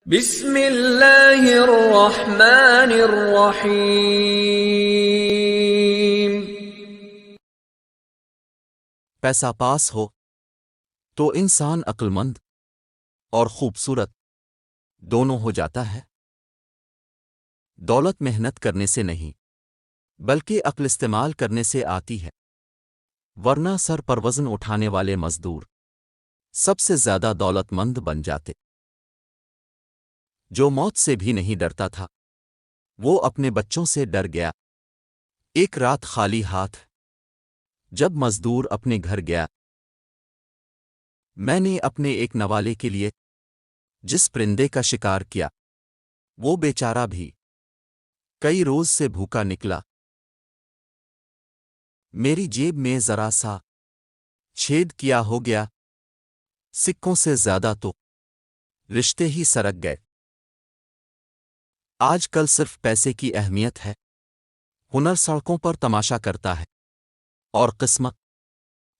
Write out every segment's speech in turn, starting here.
بسم اللہ الرحمن الرحیم۔ پیسہ پاس ہو تو انسان عقل مند اور خوبصورت دونوں ہو جاتا ہے۔ دولت محنت کرنے سے نہیں بلکہ عقل استعمال کرنے سے آتی ہے، ورنہ سر پر وزن اٹھانے والے مزدور سب سے زیادہ دولت مند بن جاتے۔ جو موت سے بھی نہیں ڈرتا تھا وہ اپنے بچوں سے ڈر گیا۔ ایک رات خالی ہاتھ جب مزدور اپنے گھر گیا، میں نے اپنے ایک نوالے کے لیے جس پرندے کا شکار کیا وہ بیچارہ بھی کئی روز سے بھوکا نکلا۔ میری جیب میں ذرا سا چھید کیا ہو گیا، سکوں سے زیادہ تو رشتے ہی سرک گئے۔ آج کل صرف پیسے کی اہمیت ہے، ہنر سڑکوں پر تماشا کرتا ہے اور قسمت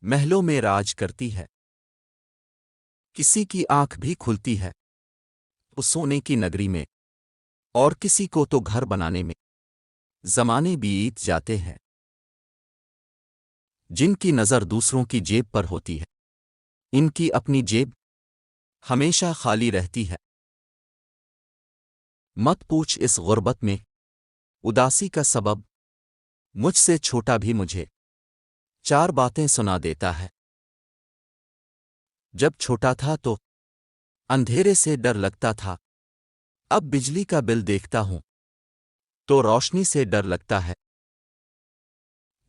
محلوں میں راج کرتی ہے۔ کسی کی آنکھ بھی کھلتی ہے تو سونے کی نگری میں، اور کسی کو تو گھر بنانے میں زمانے بیت جاتے ہیں۔ جن کی نظر دوسروں کی جیب پر ہوتی ہے ان کی اپنی جیب ہمیشہ خالی رہتی ہے۔ مت پوچھ اس غربت میں اداسی کا سبب، مجھ سے چھوٹا بھی مجھے چار باتیں سنا دیتا ہے۔ جب چھوٹا تھا تو اندھیرے سے ڈر لگتا تھا، اب بجلی کا بل دیکھتا ہوں تو روشنی سے ڈر لگتا ہے۔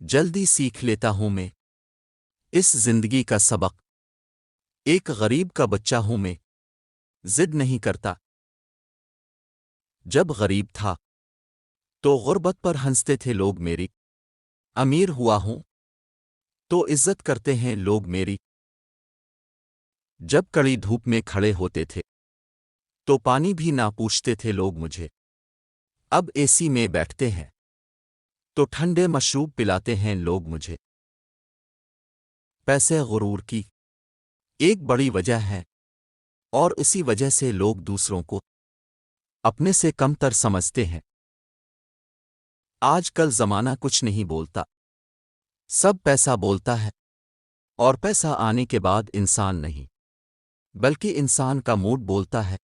جلدی سیکھ لیتا ہوں میں اس زندگی کا سبق، ایک غریب کا بچہ ہوں میں، ضد نہیں کرتا۔ جب غریب تھا تو غربت پر ہنستے تھے لوگ میری، امیر ہوا ہوں تو عزت کرتے ہیں لوگ میری۔ جب کڑی دھوپ میں کھڑے ہوتے تھے تو پانی بھی نہ پوچھتے تھے لوگ مجھے، اب اے سی میں بیٹھتے ہیں تو ٹھنڈے مشروب پلاتے ہیں لوگ مجھے۔ پیسے غرور کی ایک بڑی وجہ ہے، اور اسی وجہ سے لوگ دوسروں کو اپنے سے کم تر سمجھتے ہیں۔ آج کل زمانہ کچھ نہیں بولتا، سب پیسہ بولتا ہے، اور پیسہ آنے کے بعد انسان نہیں بلکہ انسان کا موڈ بولتا ہے۔